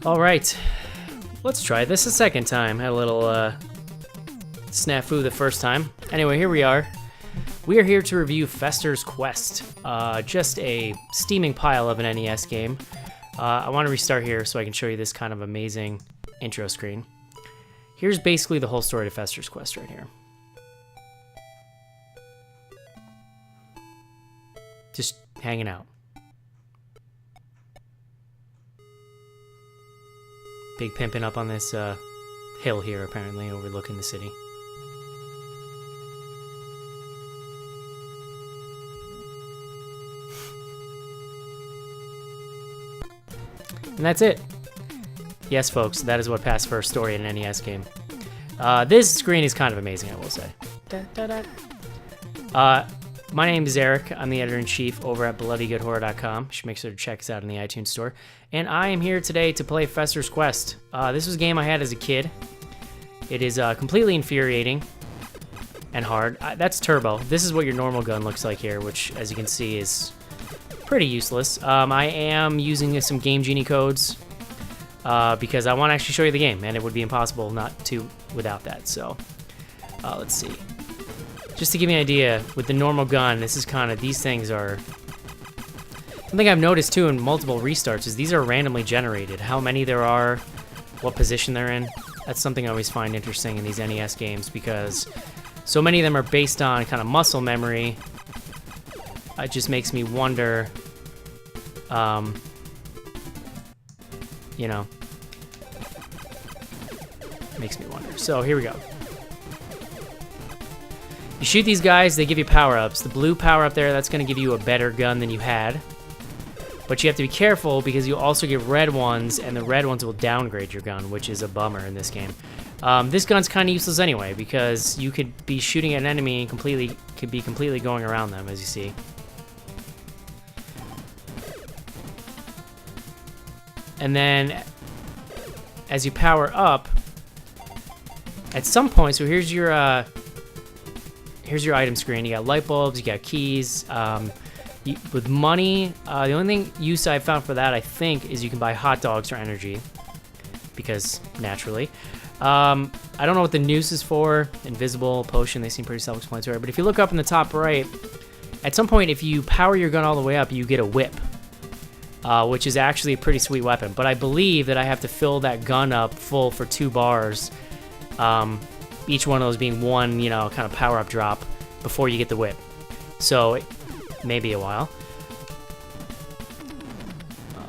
Alright, let's try this a second time. Had a little snafu the first time. Anyway, here we are. We are here to review Fester's Quest, just a steaming pile of an NES game. I want to restart here so I can show you this kind of amazing intro screen. Here's basically the whole story to Fester's Quest right here. Just hanging out. Big pimpin' up on this hill here, apparently, overlooking the city. And that's it. Yes, folks, that is what passed for a story in an NES game. This screen is kind of amazing, I will say. My name is Eric. I'm the editor-in-chief over at bloodygoodhorror.com. You should make sure to check us out in the iTunes store. And I am here today to play Fester's Quest. This was a game I had as a kid. It is completely infuriating and hard. That's Turbo. This is what your normal gun looks like here, which, as you can see, is pretty useless. I am using some Game Genie codes because I want to actually show you the game, and it would be impossible not to without that. So, let's see. Just to give you an idea, with the normal gun, this is kind of, these things are, something I've noticed too in multiple restarts is these are randomly generated. How many there are, what position they're in, that's something I always find interesting in these NES games because so many of them are based on kind of muscle memory. It just makes me wonder, you know, makes me wonder. So here we go. You shoot these guys, they give you power-ups. The blue power-up there, that's going to give you a better gun than you had. But you have to be careful because you also get red ones, and the red ones will downgrade your gun, which is a bummer in this game. This gun's kind of useless anyway because you could be shooting at an enemy and could be completely going around them, as you see. And then, as you power up, at some point, so here's your item screen. You got light bulbs, you got keys. With money, the only use I've found for that, I think, is you can buy hot dogs for energy. Because, naturally. I don't know what the noose is for. Invisible, potion, they seem pretty self-explanatory. But if you look up in the top right, at some point, if you power your gun all the way up, you get a whip. Which is actually a pretty sweet weapon. But I believe that I have to fill that gun up full for 2 bars. Each one of those being one, you know, kind of power-up drop before you get the whip. So, maybe a while.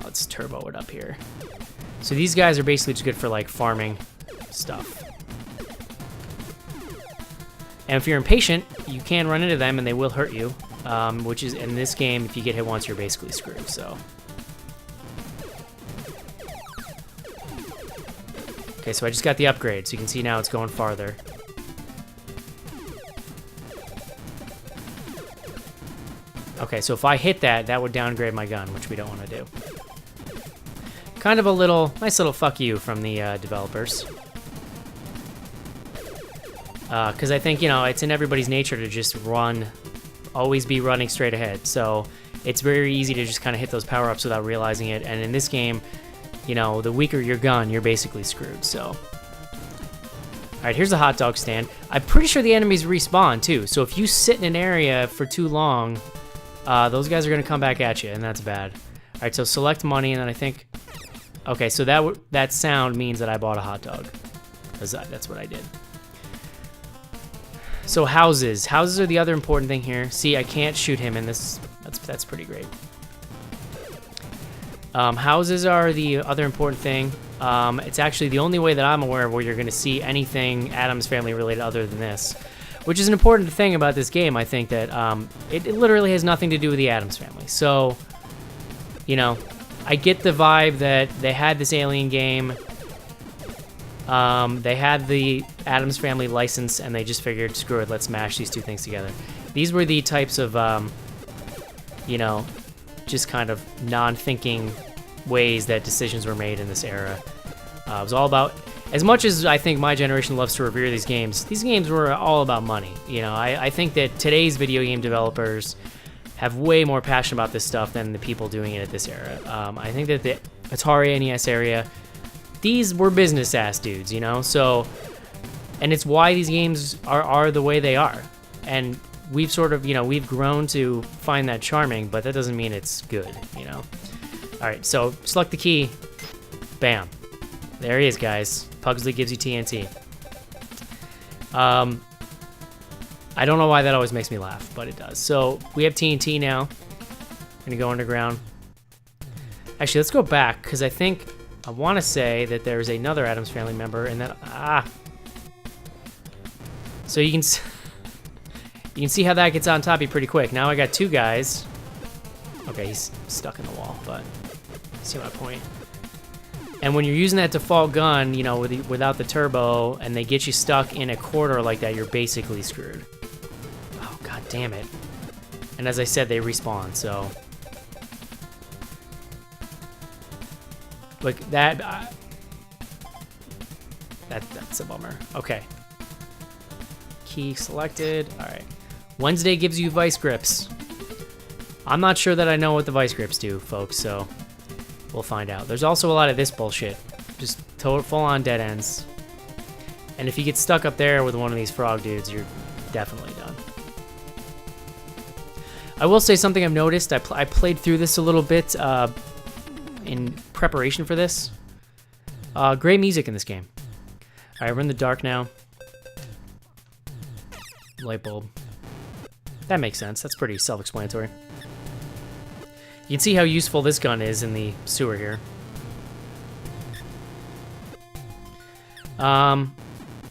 Let's turbo it up here. So these guys are basically just good for, like, farming stuff. And if you're impatient, you can run into them and they will hurt you. Which is, in this game, if you get hit once, you're basically screwed, so. Okay, so I just got the upgrade, so you can see now it's going farther. Okay, so if I hit that, that would downgrade my gun, which we don't want to do. Kind of a nice little fuck you from the developers. Because I think, you know, it's in everybody's nature to just always be running straight ahead. So it's very easy to just kind of hit those power-ups without realizing it. And in this game, you know, the weaker your gun, you're basically screwed, so. Alright, here's the hot dog stand. I'm pretty sure the enemies respawn, too. So if you sit in an area for too long, those guys are going to come back at you, and that's bad. Alright, so select money, and then I think... Okay, so that sound means that I bought a hot dog. Because that's what I did. So houses. Houses are the other important thing here. See, I can't shoot him in this. That's pretty great. Houses are the other important thing. It's actually the only way that I'm aware of where you're going to see anything Addams Family related other than this, which is an important thing about this game. I think that it literally has nothing to do with the Addams Family. So, you know, I get the vibe that they had this Alien game, they had the Addams Family license, and they just figured, screw it, let's mash these two things together. These were the types of, you know, just kind of non-thinking ways that decisions were made in this era. It was all about, as much as I think my generation loves to revere these games were all about money. You know, I think that today's video game developers have way more passion about this stuff than the people doing it at this era. I think that the Atari NES area these were business ass dudes, you know? So, and it's why these games are the way they are. And we've sort of, you know, we've grown to find that charming, but that doesn't mean it's good, you know? All right, so select the key. Bam. There he is, guys. Pugsley gives you TNT. I don't know why that always makes me laugh, but it does. So we have TNT now. I'm gonna go underground. Actually, let's go back, because I want to say that there's another Addams Family member, and that, So you can see how that gets on top of you pretty quick. Now I got two guys. Okay, he's stuck in the wall, but see my point. And when you're using that default gun, you know, without the turbo, and they get you stuck in a corridor like that, you're basically screwed. Oh, god damn it. And as I said, they respawn, so... Like, that's a bummer. Okay. Key selected. Alright. Wednesday gives you vice grips. I'm not sure that I know what the vice grips do, folks, so... We'll find out. There's also a lot of this bullshit. Just full-on dead ends. And if you get stuck up there with one of these frog dudes, you're definitely done. I will say something I've noticed. I played through this a little bit in preparation for this. Great music in this game. Alright, we're in the dark now. Light bulb. That makes sense. That's pretty self-explanatory. You can see how useful this gun is in the sewer here.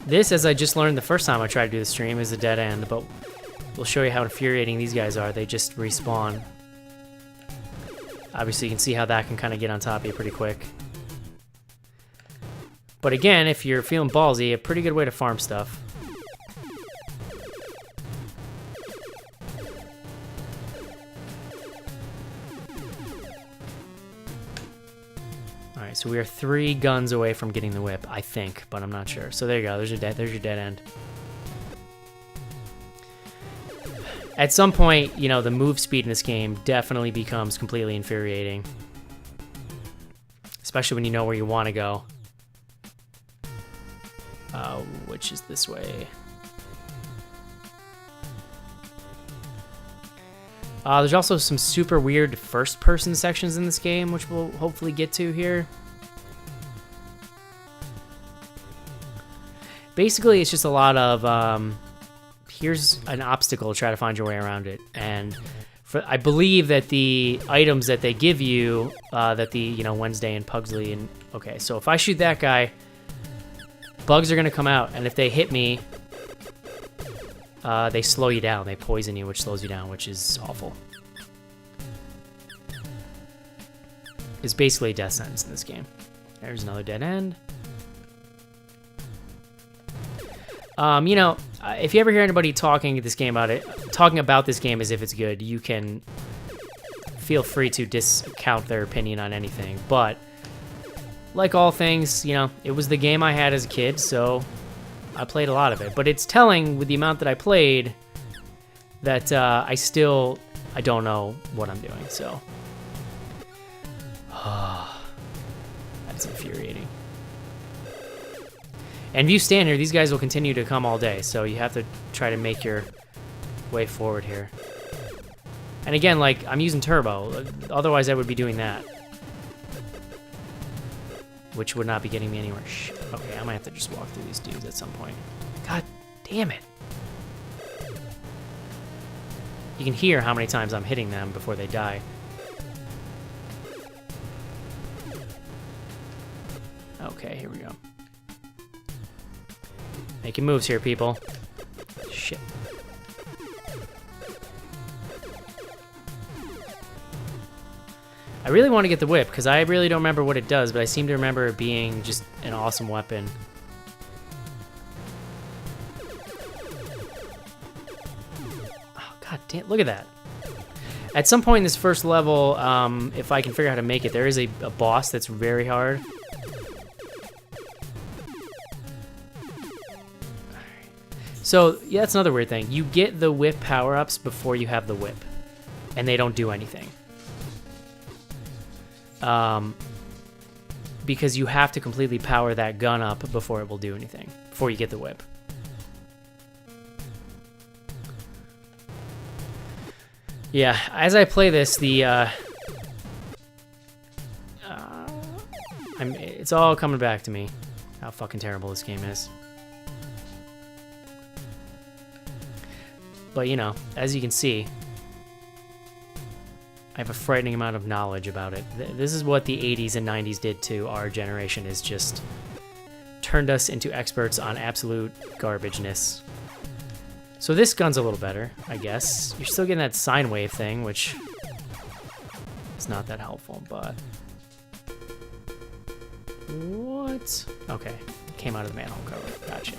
This, as I just learned the first time I tried to do the stream, is a dead end, but we'll show you how infuriating these guys are. They just respawn. Obviously, you can see how that can kind of get on top of you pretty quick. But again, if you're feeling ballsy, a pretty good way to farm stuff. So we are 3 guns away from getting the whip, I think, but I'm not sure. So there you go. There's your dead end. At some point, you know, the move speed in this game definitely becomes completely infuriating, especially when you know where you want to go, which is this way. There's also some super weird first-person sections in this game, which we'll hopefully get to here. Basically, it's just a lot of, here's an obstacle, try to find your way around it. And I believe that the items that they give you, you know, Wednesday and Pugsley, and, okay, so if I shoot that guy, bugs are gonna come out, and if they hit me, they slow you down. They poison you, which slows you down, which is awful. It's basically a death sentence in this game. There's another dead end. You know, if you ever hear anybody talking about this game as if it's good, you can feel free to discount their opinion on anything. But like all things, you know, it was the game I had as a kid, so I played a lot of it. But it's telling with the amount that I played that I don't know what I'm doing, so. That's infuriating. And if you stand here, these guys will continue to come all day, so you have to try to make your way forward here. And again, like, I'm using turbo, otherwise I would be doing that, which would not be getting me anywhere. Okay, I might have to just walk through these dudes at some point. God damn it. You can hear how many times I'm hitting them before they die. Okay, here we go. Making moves here, people. Shit. I really want to get the whip, because I really don't remember what it does, but I seem to remember it being just an awesome weapon. Oh, god damn, look at that. At some point in this first level, if I can figure out how to make it, there is a boss that's very hard. So, yeah, that's another weird thing. You get the whip power-ups before you have the whip, and they don't do anything. because you have to completely power that gun up before it will do anything, before you get the whip. Yeah, as I play this, it's all coming back to me, how fucking terrible this game is. But, you know, as you can see, I have a frightening amount of knowledge about it. This is what the 80s and 90s did to our generation, is just turned us into experts on absolute garbageness. So this gun's a little better, I guess. You're still getting that sine wave thing, which is not that helpful, but... What? Okay, came out of the manhole cover. Gotcha.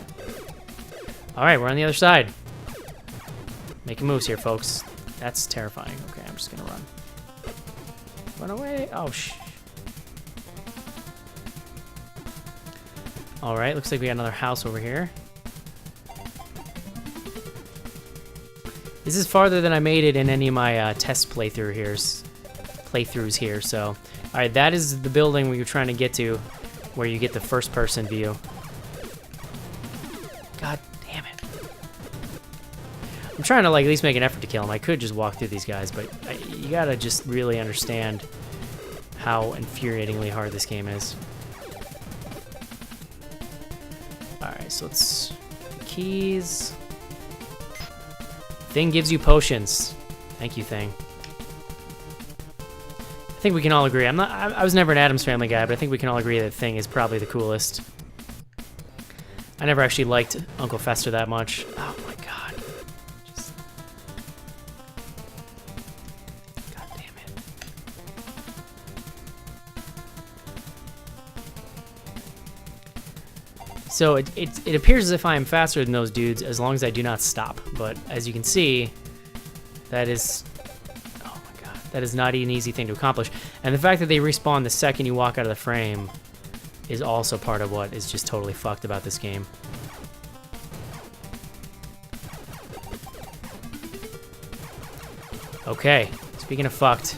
Alright, we're on the other side. Making moves here, folks. That's terrifying. Okay, I'm just gonna run. Run away! Oh, shh. Alright, looks like we got another house over here. This is farther than I made it in any of my test playthroughs here, so... Alright, that is the building we were trying to get to, where you get the first-person view. God damn it. I'm trying to, like, at least make an effort to kill him. I could just walk through these guys, but you gotta just really understand how infuriatingly hard this game is. Alright, so let's... Keys... Thing gives you potions. Thank you, Thing. I think we can all agree. I was never an Addams Family guy, but I think we can all agree that Thing is probably the coolest. I never actually liked Uncle Fester that much. Oh my god. Just... God damn it. So it appears as if I am faster than those dudes as long as I do not stop. But as you can see, that is... Oh my god. That is not an easy thing to accomplish. And the fact that they respawn the second you walk out of the frame is also part of what is just totally fucked about this game. Okay, speaking of fucked,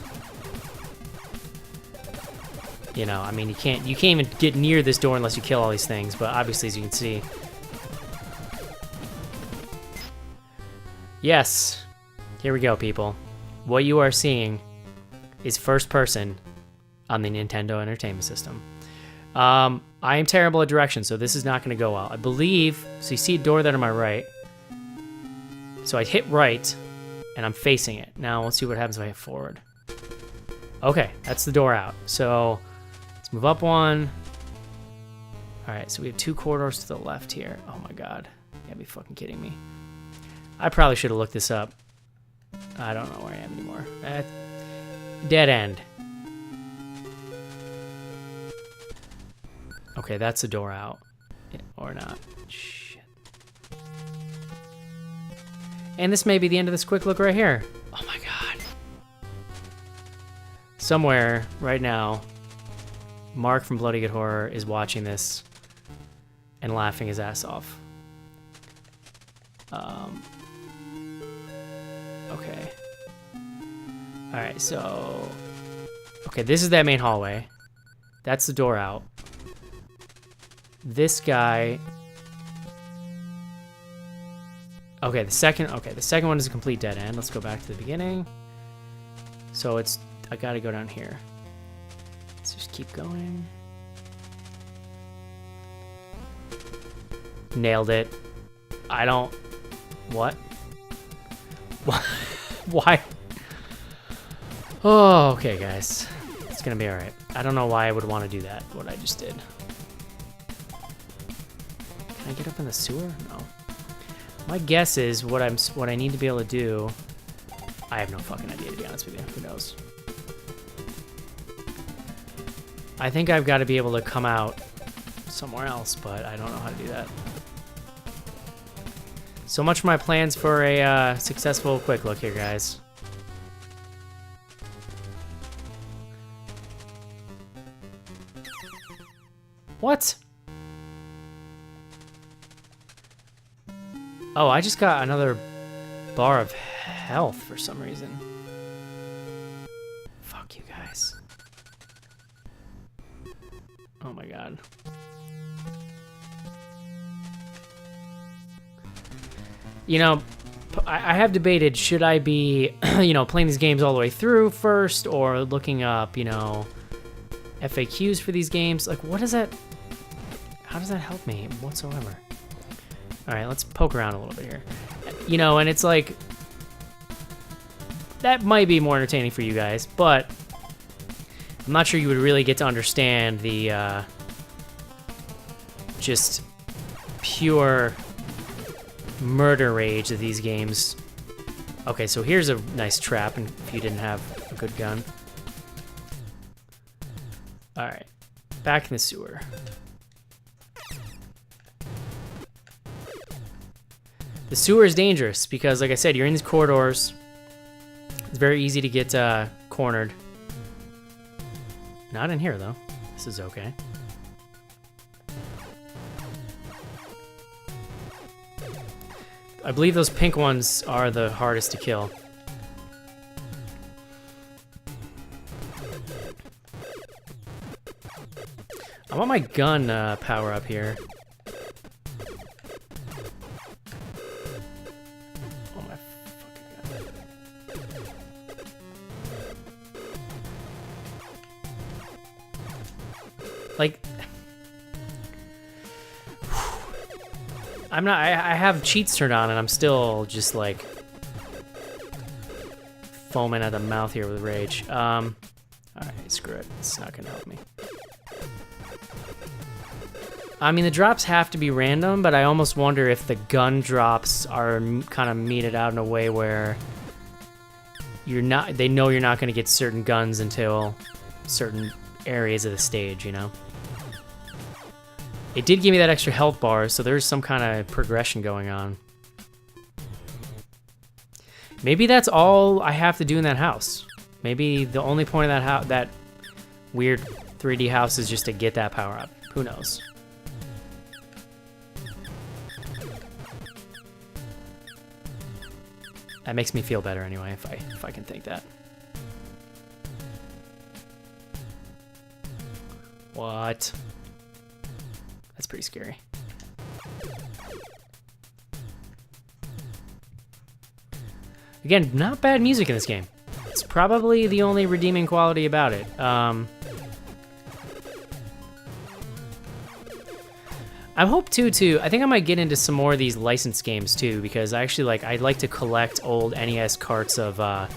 you know, I mean, you can't even get near this door unless you kill all these things, but obviously, as you can see, yes, here we go, people. What you are seeing is first person on the Nintendo Entertainment System. I am terrible at directions, so this is not going to go well. I believe, so you see a door there to my right. So I hit right, and I'm facing it. Now let's see what happens if I hit forward. Okay, that's the door out. So let's move up one. All right, so we have 2 corridors to the left here. Oh my god, you gotta be fucking kidding me. I probably should have looked this up. I don't know where I am anymore. Dead end. Okay, that's a door out. Yeah, or not. Shit. And this may be the end of this quick look right here. Oh my god. Somewhere right now, Mark from Bloody Good Horror is watching this and laughing his ass off. Okay. Alright, so... Okay, this is that main hallway. That's the door out. This guy... Okay, the second one is a complete dead end. Let's go back to the beginning. So it's... I gotta go down here. Let's just keep going. Nailed it. I don't... What? Why? Oh, okay, guys. It's gonna be alright. I don't know why I would want to do that, what I just did. Can I get up in the sewer? No. My guess is what I need to be able to do... I have no fucking idea, to be honest with you. Who knows? I think I've got to be able to come out somewhere else, but I don't know how to do that. So much for my plans for a successful quick look here, guys. What? Oh, I just got another bar of health for some reason. Fuck you guys. Oh my god. You know, I have debated, should I be, you know, playing these games all the way through first, or looking up, you know, FAQs for these games? Like, what does that, how does that help me whatsoever? All right, let's poke around a little bit here. You know, and it's like, that might be more entertaining for you guys, but I'm not sure you would really get to understand the, just pure murder rage of these games. Okay, so here's a nice trap, and if you didn't have a good gun. All right, back in the sewer. The sewer is dangerous because, like I said, you're in these corridors. It's very easy to get cornered. Not in here, though. This is okay. I believe those pink ones are the hardest to kill. I want my gun power up here. Oh my fucking god. Like, I'm not, I have cheats turned on and I'm still just like foaming at the mouth here with rage. Alright, screw it. It's not gonna help me. I mean, the drops have to be random, but I almost wonder if the gun drops are kind of meted out in a way where you're not, they know you're not gonna get certain guns until certain areas of the stage, you know? It did give me that extra health bar, so there's some kind of progression going on. Maybe that's all I have to do in that house. Maybe the only point of that that weird 3D house is just to get that power up. Who knows? That makes me feel better anyway, if I can think that. What? That's pretty scary. Again, not bad music in this game. It's probably the only redeeming quality about it. I hope I think I might get into some more of these licensed games too, because I like to collect old NES carts of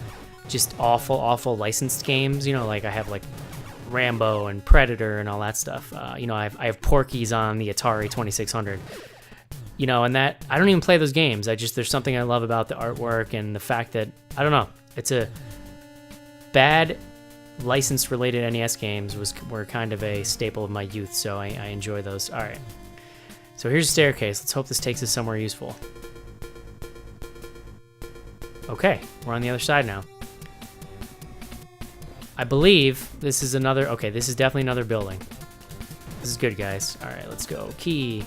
just awful licensed games. You know, like I have like Rambo and Predator and all that stuff. You know, I have Porky's on the Atari 2600. You know, and that I don't even play those games. There's something I love about the artwork and the fact that, I don't know, it's a bad license related NES games were kind of a staple of my youth, so I enjoy those. All right. So here's a staircase. Let's hope this takes us somewhere useful. Okay, we're on the other side now. I believe this is another... Okay, this is definitely another building. This is good, guys. All right, let's go. Key.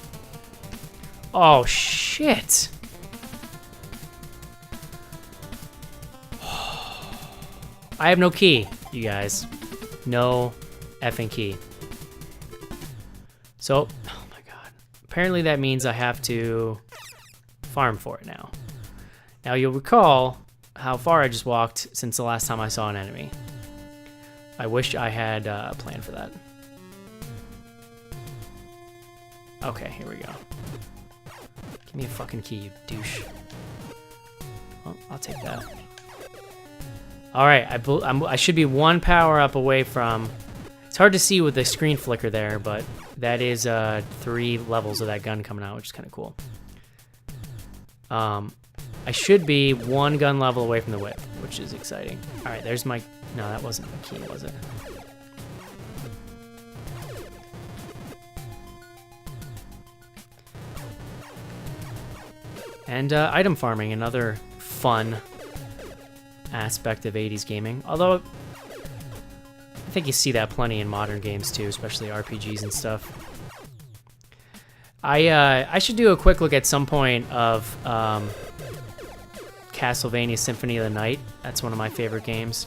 Oh, shit. I have no key, you guys. No effing key. So... apparently that means I have to farm for it now. Now you'll recall how far I just walked since the last time I saw an enemy. I wish I had a plan for that. Okay, here we go. Give me a fucking key, you douche. Well, I'll take that. Alright, I should be one power up away from... It's hard to see with the screen flicker there, but that is 3 levels of that gun coming out, which is kind of cool. I should be 1 gun level away from the whip, which is exciting. All right, there's my... No, that wasn't the key, was it? And item farming, another fun aspect of 80s gaming. Although, I think you see that plenty in modern games too, especially RPGs and stuff. I should do a quick look at some point of Castlevania Symphony of the Night. That's one of my favorite games.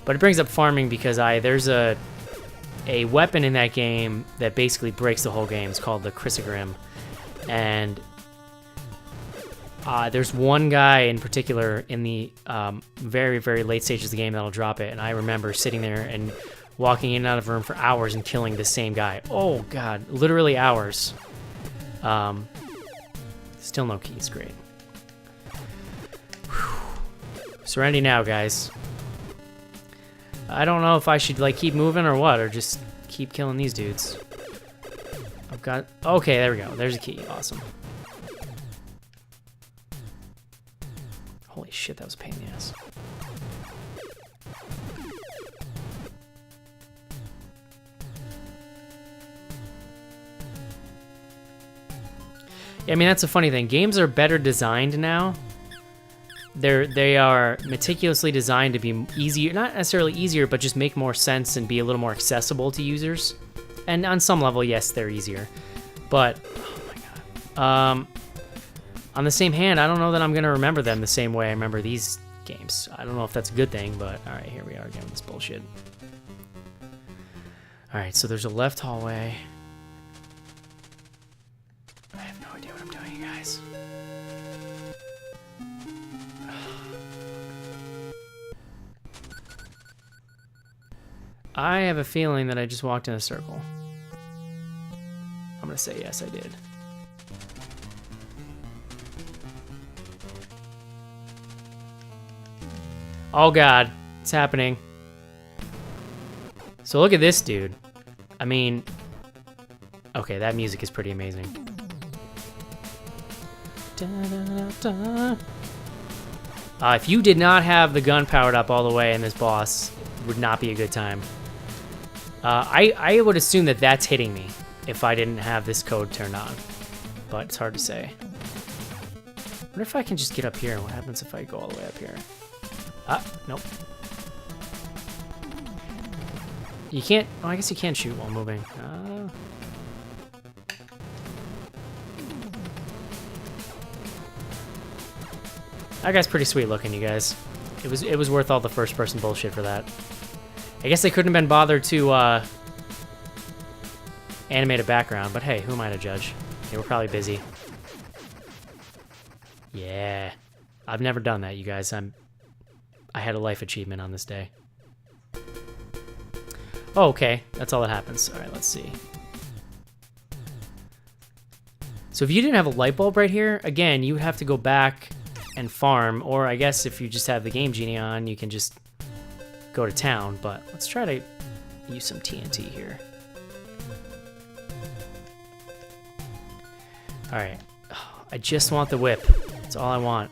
But it brings up farming because there's a a weapon in that game that basically breaks the whole game. It's called the Chrysogrim. And there's one guy in particular in the very, very late stages of the game that'll drop it. And I remember sitting there and walking in and out of a room for hours and killing the same guy. Oh, God. Literally hours. Still no keys. Great. Serenity now, guys. I don't know if I should, like, keep moving or what, or just keep killing these dudes. I've got... Okay, there we go. There's a key. Awesome. Holy shit, that was a pain in the ass. Yeah, I mean, that's a funny thing. Games are better designed now. They are meticulously designed to be easier, not necessarily easier, but just make more sense and be a little more accessible to users. And on some level, yes, they're easier. But, oh my god. On the same hand, I don't know that I'm going to remember them the same way I remember these games. I don't know if that's a good thing, but alright, here we are again with this bullshit. Alright, so there's a left hallway. I have no idea what I'm doing, you guys. I have a feeling that I just walked in a circle. I'm gonna say yes, I did. Oh god, it's happening. So look at this dude. I mean, okay, that music is pretty amazing. Da, da, da, da. If you did not have the gun powered up all the way in this boss, it would not be a good time. I would assume that that's hitting me if I didn't have this code turned on, but it's hard to say. I wonder if I can just get up here. What happens if I go all the way up here? Nope. You can't... Oh, I guess you can shoot while moving. That guy's pretty sweet looking, you guys. It was worth all the first-person bullshit for that. I guess they couldn't have been bothered to animate a background, but hey, who am I to judge? They were probably busy. Yeah. I've never done that, you guys. I had a life achievement on this day. Oh, okay. That's all that happens. All right, let's see. So if you didn't have a light bulb right here, again, you would have to go back and farm, or I guess if you just have the Game Genie on, you can just go to town, but let's try to use some TNT here. All right. I just want the whip. That's all I want.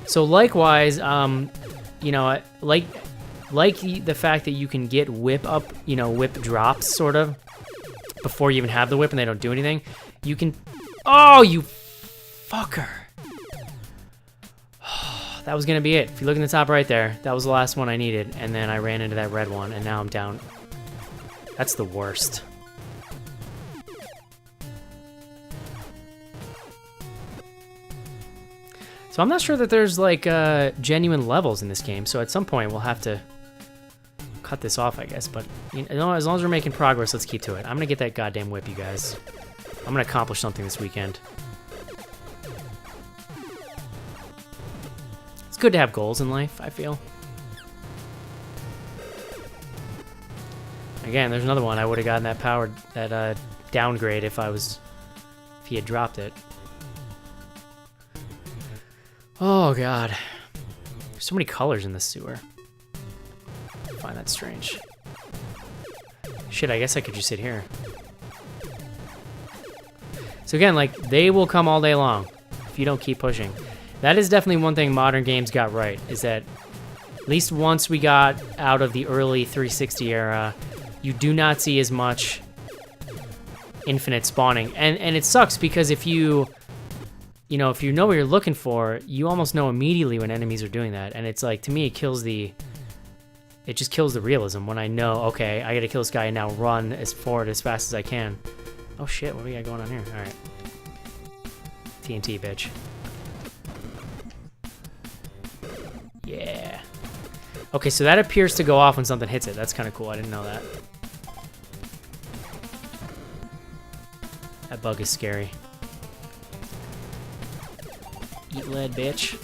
So likewise, you know, like the fact that you can get whip up, you know, whip drops sort of before you even have the whip and they don't do anything. You can, oh, you fucker. That was gonna be it. If you look in the top right there, that was the last one I needed, and then I ran into that red one, and now I'm down. That's the worst. So I'm not sure that there's like genuine levels in this game, so at some point we'll have to cut this off, I guess, but you know, as long as we're making progress, let's keep to it. I'm gonna get that goddamn whip, you guys. I'm gonna accomplish something this weekend. It's good to have goals in life, I feel. Again, there's another one. I would have gotten that power, that downgrade if he had dropped it. Oh god. There's so many colors in this sewer. I find that strange. Shit, I guess I could just sit here. So again, like, they will come all day long if you don't keep pushing. That is definitely one thing modern games got right, is that at least once we got out of the early 360 era, you do not see as much infinite spawning. And it sucks because if you know what you're looking for, you almost know immediately when enemies are doing that. And it's like, to me, it just kills the realism when I know, okay, I gotta kill this guy and now run forward as fast as I can. Oh shit, what do we got going on here? Alright. TNT, bitch. Yeah. Okay, so that appears to go off when something hits it. That's kind of cool. I didn't know that. That bug is scary. Eat lead, bitch.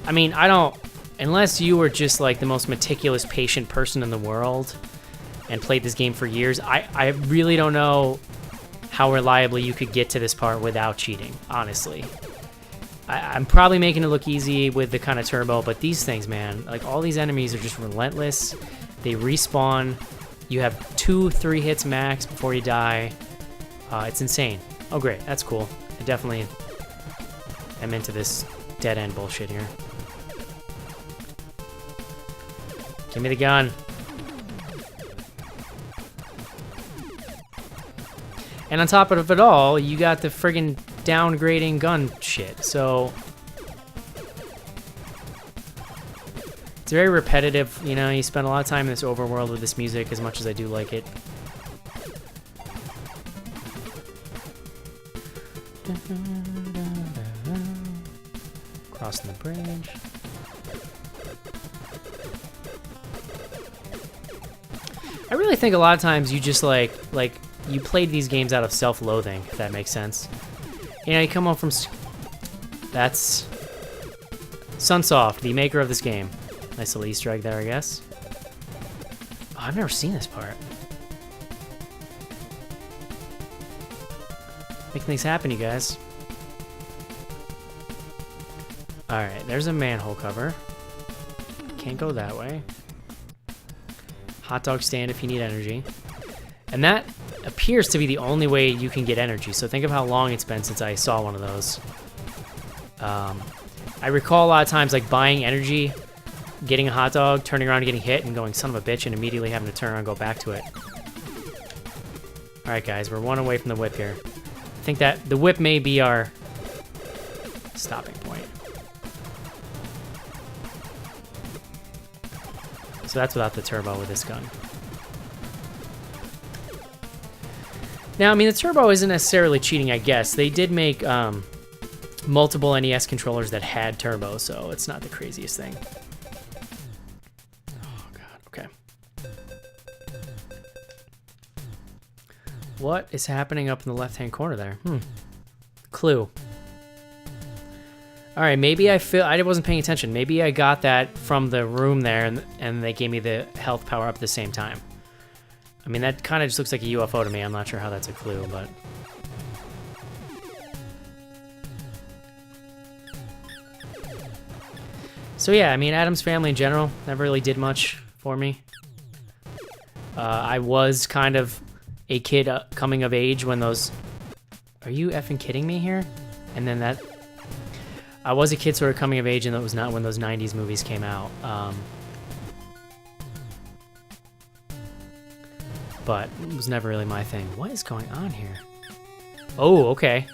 I mean, I don't... Unless you were just, like, the most meticulous, patient person in the world and played this game for years, I really don't know how reliably you could get to this part without cheating, honestly. I'm probably making it look easy with the kind of turbo, but these things, man, like, all these enemies are just relentless. They respawn. You have 2-3 hits max before you die. It's insane. Oh, great. That's cool. I definitely am into this dead-end bullshit here. Give me the gun. And on top of it all, you got the friggin' downgrading gun shit. So it's very repetitive, you know, you spend a lot of time in this overworld with this music as much as I do like it. Crossing the bridge. I really think a lot of times you just like you played these games out of self-loathing, if that makes sense. You know, you come home from... That's Sunsoft, the maker of this game. Nice little Easter egg there, I guess. Oh, I've never seen this part. Making things happen, you guys. Alright, there's a manhole cover. Can't go that way. Hot dog stand if you need energy. And that appears to be the only way you can get energy. So think of how long it's been since I saw one of those. I recall a lot of times like buying energy, getting a hot dog, turning around and getting hit, and going, son of a bitch, and immediately having to turn around and go back to it. Alright guys, we're one away from the whip here. I think that the whip may be our stopping point. So that's without the turbo with this gun. Now, I mean, the turbo isn't necessarily cheating, I guess. They did make multiple NES controllers that had turbo, so it's not the craziest thing. Oh, God, okay. What is happening up in the left-hand corner there? Clue. All right, maybe I wasn't paying attention. Maybe I got that from the room there, and they gave me the health power up at the same time. I mean, that kind of just looks like a UFO to me. I'm not sure how that's a clue, but... So yeah, I mean, Addams Family in general never really did much for me. I was kind of a kid coming of age when those... Are you effing kidding me here? And then that... I was a kid sort of coming of age, and that was not when those 90s movies came out. But it was never really my thing. What is going on here? Oh, okay.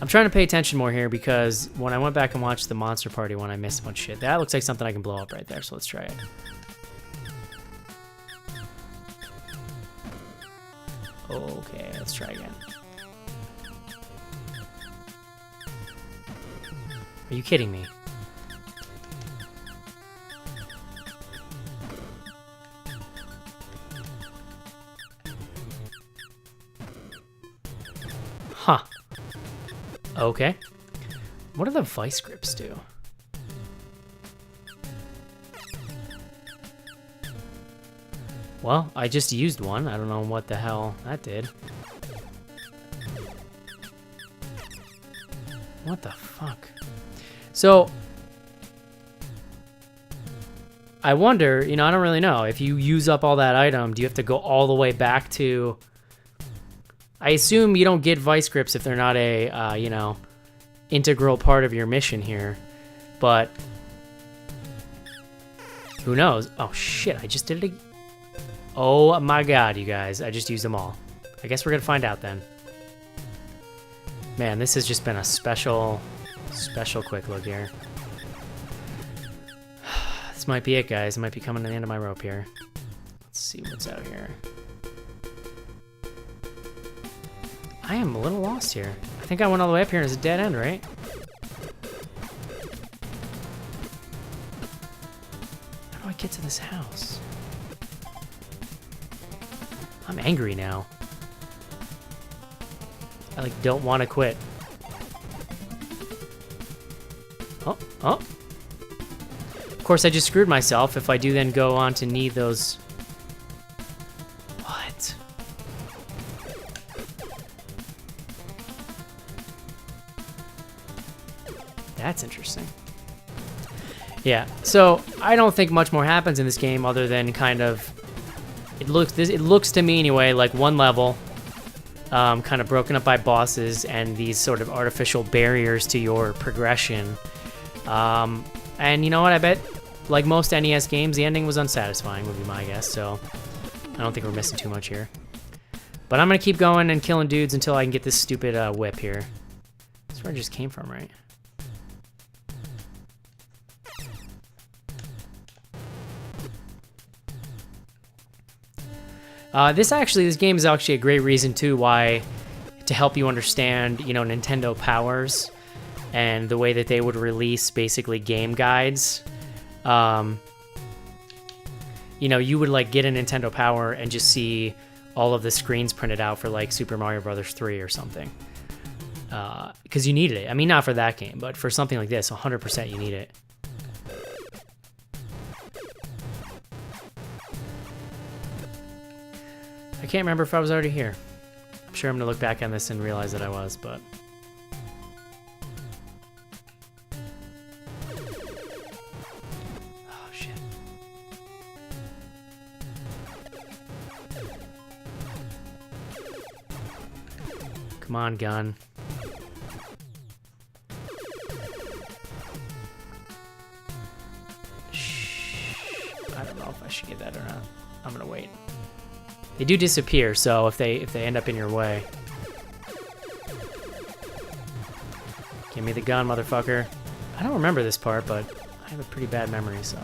I'm trying to pay attention more here because when I went back and watched the Monster Party one, I missed a bunch of shit. That looks like something I can blow up right there, so let's try it. Okay, let's try again. Are you kidding me? Huh. Okay. What do the vice grips do? Well, I just used one. I don't know what the hell that did. What the fuck? So, I wonder, you know, I don't really know. If you use up all that item, do you have to go all the way back to... I assume you don't get vice grips if they're not a, you know, integral part of your mission here. But, who knows? Oh, shit, I just did it again. Oh, my God, you guys. I just used them all. I guess we're going to find out then. Man, this has just been a special quick look here. This might be it, guys. I might be coming to the end of my rope here. Let's see what's out here. I am a little lost here. I think I went all the way up here and it's a dead end, right? do I get to this house? I'm angry now. I like don't want to quit. Oh, oh. Of course, I just screwed myself if I do then go on to need those. What? That's interesting. Yeah, so I don't think much more happens in this game other than kind of it looks to me anyway like one level, kind of broken up by bosses and these sort of artificial barriers to your progression. And you know what? I bet, like most NES games, the ending was unsatisfying, would be my guess. So I don't think we're missing too much here. But I'm gonna keep going and killing dudes until I can get this stupid whip here. That's where I just came from, right? This game is actually a great reason too why to help you understand, you know, Nintendo powers and the way that they would release basically game guides. You know, you would like get a Nintendo Power and just see all of the screens printed out for like Super Mario Brothers 3 or something. Because you needed it. I mean, not for that game, but for something like this, 100% you need it. I can't remember if I was already here. I'm sure I'm gonna look back on this and realize that I was, but... Oh, shit. Come on, gun. Shh. I don't know if I should get that or not. I'm gonna wait. They do disappear, so if they end up in your way. Give me the gun, motherfucker. I don't remember this part, but I have a pretty bad memory, so.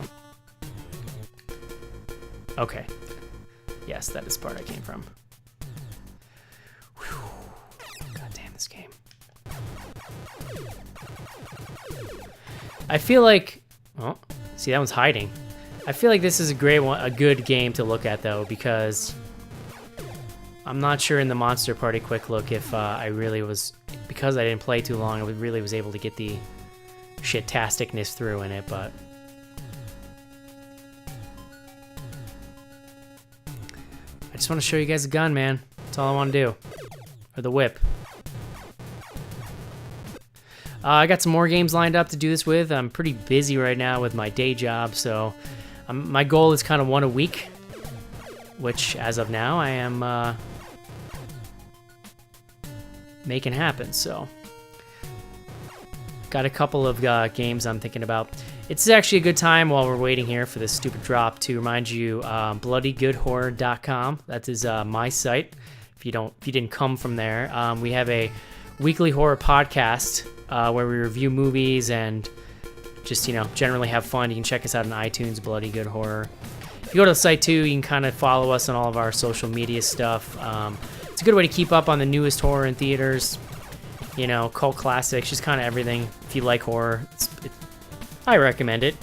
Okay. Yes, that is the part I came from. Whew. God damn this game. I feel like... Oh, see, that one's hiding. I feel like this is a good game to look at, though, because... I'm not sure in the Monster Party Quick Look if I really was, because I didn't play too long, I really was able to get the shit-tasticness through in it, but... I just want to show you guys the gun, man. That's all I want to do. Or the whip. I got some more games lined up to do this with. I'm pretty busy right now with my day job, so my goal is kind of one a week, which, as of now, I am... making happen, so got a couple of games I'm thinking about. It's actually a good time while we're waiting here for this stupid drop to remind you bloodygoodhorror.com. That is my site. If you didn't come from there, we have a weekly horror podcast where we review movies and just, you know, generally have fun. You can check us out on iTunes, Bloody Good Horror. If you go to the site too, you can kind of follow us on all of our social media stuff. It's a good way to keep up on the newest horror in theaters, you know, cult classics, just kind of everything. If you like horror, I recommend it.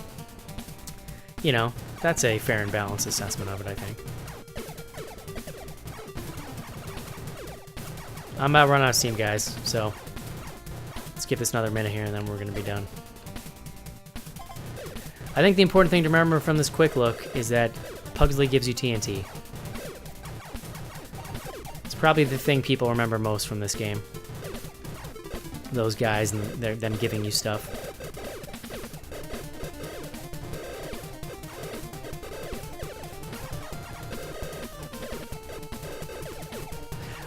You know, that's a fair and balanced assessment of it, I think. I'm about to run out of steam, guys, so let's give this another minute here and then we're going to be done. I think the important thing to remember from this quick look is that Pugsley gives you TNT. Probably the thing people remember most from this game. Those guys and them giving you stuff.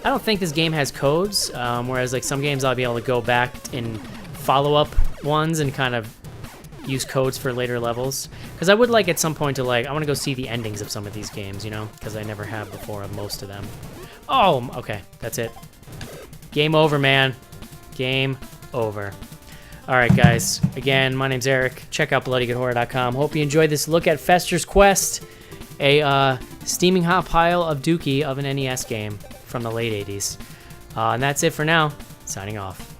I don't think this game has codes, whereas like some games I'll be able to go back in follow-up ones and kind of use codes for later levels. Because I would like at some point to like, I want to go see the endings of some of these games, you know? Because I never have before of most of them. Oh, okay, that's it. Game over, man. Game over. All right, guys. Again, my name's Eric. Check out bloodygoodhorror.com. Hope you enjoyed this look at Fester's Quest, a steaming hot pile of dookie of an NES game from the late 80s. And that's it for now. Signing off.